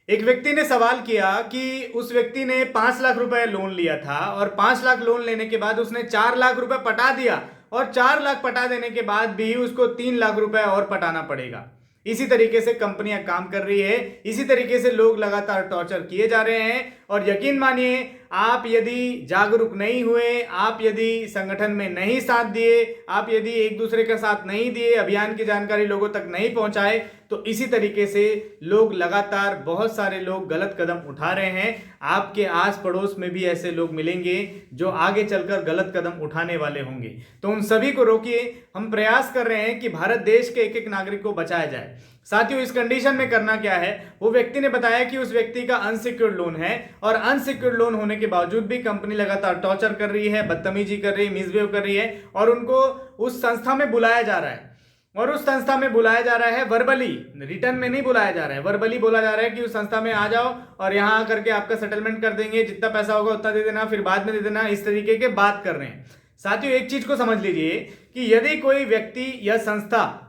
एक व्यक्ति ने सवाल किया कि उस व्यक्ति ने 5 लाख रुपए लोन लिया था और 5 लाख लोन लेने के बाद उसने 4 लाख रुपए पटा दिया और 4 लाख पटा देने के बाद भी उसको 3 लाख रुपए और पटाना पड़ेगा। इसी तरीके से कंपनियां काम कर रही है, इसी तरीके से लोग लगातार टॉर्चर किए जा रहे हैं। और यकीन मानिए, आप यदि जागरूक नहीं हुए, आप यदि संगठन में नहीं साथ दिए, आप यदि एक दूसरे का साथ नहीं दिए, अभियान की जानकारी लोगों तक नहीं पहुंचाए, तो इसी तरीके से लोग लगातार बहुत सारे लोग गलत कदम उठा रहे हैं। आपके आस पड़ोस में भी ऐसे लोग मिलेंगे जो आगे चलकर गलत कदम उठाने वाले होंगे, तो उन सभी को रोकिए। हम प्रयास कर रहे हैं कि भारत देश के एक एक नागरिक को बचाया जाए। साथियों, इस कंडीशन में करना क्या है, वो व्यक्ति ने बताया कि उस व्यक्ति का अनसिक्योर्ड लोन है और अनसिक्योर्ड लोन होने के बावजूद भी कंपनी लगातार टॉर्चर कर रही है, बदतमीजी कर रही है, मिसबिहेव कर रही है और उनको उस संस्था में बुलाया जा रहा है। और उस संस्था में बुलाया जा रहा है वर्बली, रिटर्न में नहीं बुलाया जा रहा है, वर्बली बोला जा रहा है कि उस संस्था में आ जाओ और यहां आकर के आपका सेटलमेंट कर देंगे, जितना पैसा होगा उतना दे देना, फिर बाद में दे देना। इस तरीके के बात कर रहे हैं। साथियों, एक चीज को समझ लीजिए कि यदि कोई व्यक्ति या संस्था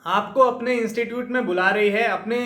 आपको अपने इंस्टीट्यूट में बुला रही है, अपने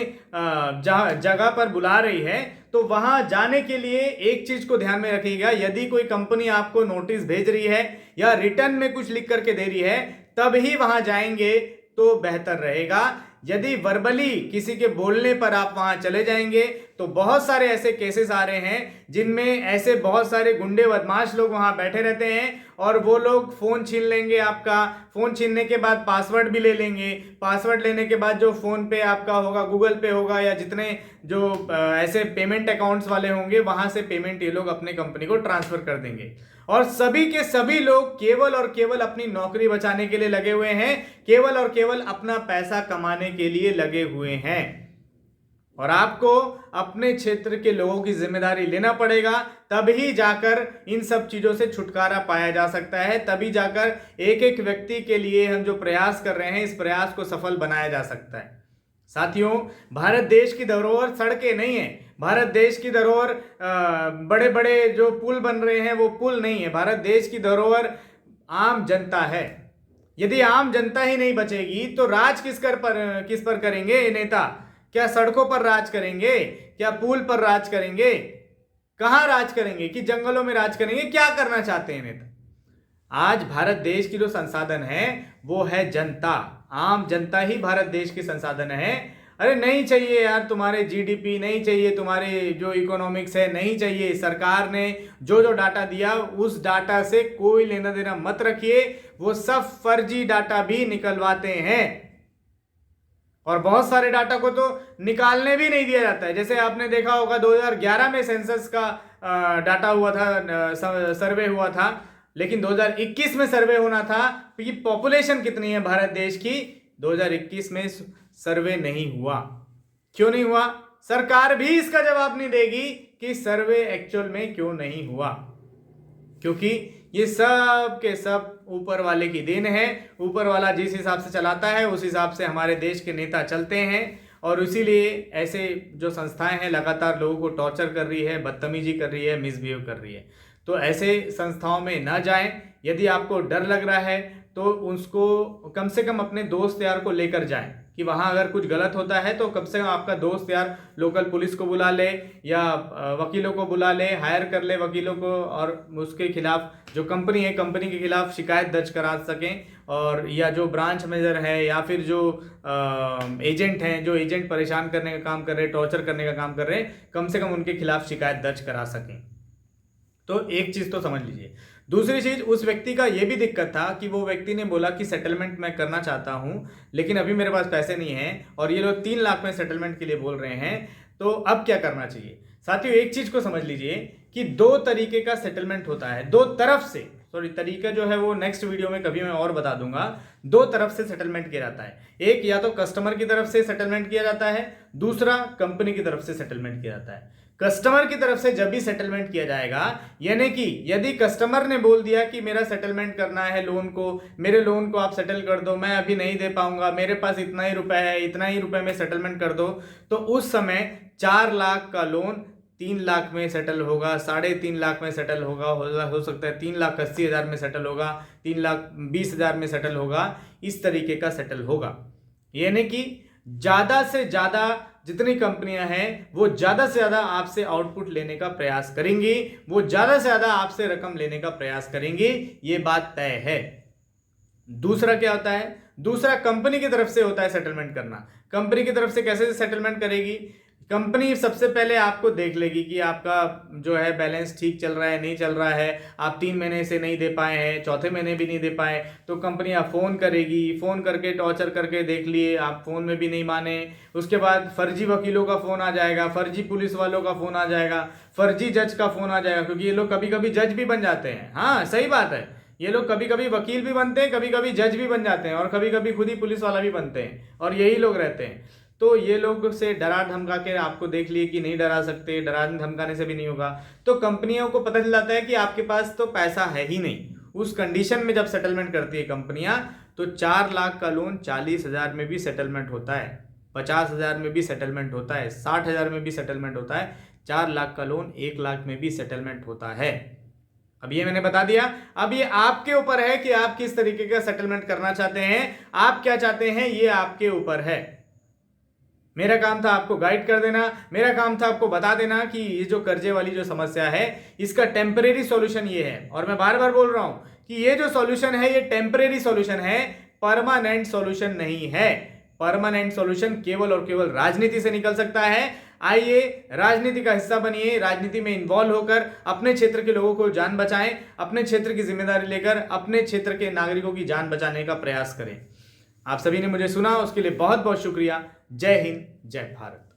जगह पर बुला रही है, तो वहां जाने के लिए एक चीज को ध्यान में रखिएगा। यदि कोई कंपनी आपको नोटिस भेज रही है या रिटर्न में कुछ लिख करके दे रही है, तब ही वहां जाएंगे तो बेहतर रहेगा। यदि वर्बली किसी के बोलने पर आप वहां चले जाएंगे तो बहुत सारे ऐसे केसेस आ रहे हैं जिनमें ऐसे बहुत सारे गुंडे बदमाश लोग वहां बैठे रहते हैं और वो लोग फोन छीन लेंगे आपका। फोन छीनने के बाद पासवर्ड भी ले लेंगे। पासवर्ड लेने के बाद जो फोन पे आपका होगा, गूगल पे होगा या जितने जो ऐसे पेमेंट अकाउंट्स वाले होंगे, वहां से पेमेंट ये लोग अपने कंपनी को ट्रांसफर कर देंगे। और सभी के सभी लोग केवल और केवल अपनी नौकरी बचाने के लिए लगे हुए हैं, केवल और केवल अपना पैसा कमाने के लिए लगे हुए हैं। और आपको अपने क्षेत्र के लोगों की जिम्मेदारी लेना पड़ेगा, तभी जाकर इन सब चीजों से छुटकारा पाया जा सकता है। तभी जाकर एक एक व्यक्ति के लिए हम जो प्रयास कर रहे हैं, इस प्रयास को सफल बनाया जा सकता है। साथियों, भारत देश की धरोहर सड़कें नहीं है। भारत देश की धरोहर बड़े बड़े जो पुल बन रहे हैं वो पुल नहीं है। भारत देश की धरोहर आम जनता है। यदि आम जनता ही नहीं बचेगी तो राज किस पर करेंगे ये नेता? क्या सड़कों पर राज करेंगे? क्या पुल पर राज करेंगे? कहां राज करेंगे? कि जंगलों में राज करेंगे? क्या करना चाहते हैं नेता? आज भारत देश की जो संसाधन है वो है जनता। आम जनता ही भारत देश की संसाधन है। अरे नहीं चाहिए यार तुम्हारे जीडीपी, नहीं चाहिए तुम्हारे जो इकोनॉमिक्स है, नहीं चाहिए। सरकार ने जो जो डाटा दिया उस डाटा से कोई लेना देना मत रखिए। वो सब फर्जी डाटा भी निकलवाते हैं और बहुत सारे डाटा को तो निकालने भी नहीं दिया जाता है। जैसे आपने देखा होगा 2011 में सेंसस का डाटा हुआ था, सर्वे हुआ था, लेकिन 2021 में सर्वे होना था कि पॉपुलेशन कितनी है भारत देश की। 2021 में सर्वे नहीं हुआ। क्यों नहीं हुआ? सरकार भी इसका जवाब नहीं देगी कि सर्वे एक्चुअल में क्यों नहीं हुआ, क्योंकि ये सब के सब ऊपर वाले की देन है। ऊपर वाला जिस हिसाब से चलाता है उस हिसाब से हमारे देश के नेता चलते हैं और इसीलिए ऐसे जो संस्थाएं हैं लगातार लोगों को टॉर्चर कर रही है, बदतमीजी कर रही है, मिसबिहेव कर रही है। तो ऐसे संस्थाओं में ना जाएं। यदि आपको डर लग रहा है तो उसको कम से कम अपने दोस्त यार को लेकर जाएं कि वहां अगर कुछ गलत होता है तो कम से कम आपका दोस्त यार लोकल पुलिस को बुला ले या वकीलों को बुला ले, हायर कर ले वकीलों को और उसके खिलाफ जो कंपनी है, कंपनी के खिलाफ शिकायत दर्ज करा सकें। और या जो ब्रांच मैनेजर है या फिर जो एजेंट हैं, जो एजेंट परेशान करने का काम कर रहे हैं, टॉर्चर करने का काम कर रहे हैं, कम से कम उनके खिलाफ शिकायत दर्ज करा सकें। तो एक चीज तो समझ लीजिए। दूसरी चीज, उस व्यक्ति का यह भी दिक्कत था कि वो व्यक्ति ने बोला कि सेटलमेंट मैं करना चाहता हूं लेकिन अभी मेरे पास पैसे नहीं है और ये लोग 3 लाख में सेटलमेंट के लिए बोल रहे हैं, तो अब क्या करना चाहिए? साथियों, एक चीज को समझ लीजिए कि 2 तरीके का सेटलमेंट होता है, 2 तरफ से। सॉरी, तरीका जो है वो नेक्स्ट वीडियो में कभी मैं और बता दूंगा। 2 तरफ से सेटलमेंट किया जाता है। एक या तो कस्टमर की तरफ से सेटलमेंट किया जाता है, दूसरा कंपनी की तरफ से सेटलमेंट किया जाता है। कस्टमर की तरफ से जब भी सेटलमेंट किया जाएगा, यानी कि यदि कस्टमर ने बोल दिया कि मेरा सेटलमेंट करना है लोन को, मेरे लोन को आप सेटल कर दो, मैं अभी नहीं दे पाऊंगा, मेरे पास इतना ही रुपए है, इतना ही रुपए में सेटलमेंट कर दो, तो उस समय 4 लाख का लोन 3 लाख में सेटल होगा, 3.5 लाख में सेटल होगा, हो सकता है 3,80,000 में सेटल होगा, 3,20,000 में सेटल होगा। इस तरीके का सेटल होगा। यानी कि ज्यादा से ज्यादा जितनी कंपनियां हैं वो ज़्यादा से ज़्यादा आपसे आउटपुट लेने का प्रयास करेंगी, वो ज़्यादा से ज़्यादा आपसे रकम लेने का प्रयास करेंगी, ये बात तय है। दूसरा क्या होता है? दूसरा कंपनी की तरफ से होता है सेटलमेंट करना। कंपनी की तरफ से कैसे सेटलमेंट करेगी? कंपनी सबसे पहले आपको देख लेगी कि आपका जो है बैलेंस ठीक चल रहा है, नहीं चल रहा है, आप 3 महीने से नहीं दे पाए हैं, चौथे महीने भी नहीं दे पाए, तो कंपनी आप फ़ोन करेगी, फ़ोन करके टॉर्चर करके देख लिए, आप फ़ोन में भी नहीं माने, उसके बाद फर्जी वकीलों का फ़ोन आ जाएगा, फर्जी पुलिस वालों का फ़ोन आ जाएगा, फर्जी जज का फ़ोन आ जाएगा, क्योंकि ये लोग कभी कभी जज भी बन जाते हैं। हाँ, सही बात है, ये लोग कभी कभी वकील भी बनते हैं, कभी कभी जज भी बन जाते हैं, और कभी कभी खुद ही पुलिस वाला भी बनते हैं, और यही लोग रहते हैं। तो ये लोग से डरा धमका के आपको देख लिए कि नहीं डरा सकते, डराने धमकाने से भी नहीं होगा, तो कंपनियों को पता चल जाता है कि आपके पास तो पैसा है ही नहीं। उस कंडीशन में जब सेटलमेंट करती है कंपनियां, तो 4 लाख का लोन 40,000 में भी सेटलमेंट होता है, 50,000 में भी सेटलमेंट होता है, 60,000 में भी सेटलमेंट होता है, 4 लाख का लोन 1 लाख में भी सेटलमेंट होता है। अब ये मैंने बता दिया। अब ये आपके ऊपर है कि आप किस तरीके का सेटलमेंट करना चाहते हैं, आप क्या चाहते हैं, ये आपके ऊपर है। मेरा काम था आपको गाइड कर देना, मेरा काम था आपको बता देना कि ये जो कर्जे वाली जो समस्या है इसका टेम्परेरी सॉल्यूशन ये है। और मैं बार बार बोल रहा हूं कि ये जो सॉल्यूशन है ये टेम्परेरी सॉल्यूशन है, परमानेंट सॉल्यूशन नहीं है। परमानेंट सॉल्यूशन केवल और केवल राजनीति से निकल सकता है। आइए राजनीति का हिस्सा बनिए, राजनीति में इन्वॉल्व होकर अपने क्षेत्र के लोगों को जान बचाएं, अपने क्षेत्र की जिम्मेदारी लेकर अपने क्षेत्र के नागरिकों की जान बचाने का प्रयास करें। आप सभी ने मुझे सुना, उसके लिए बहुत बहुत शुक्रिया। जय हिंद, जय भारत।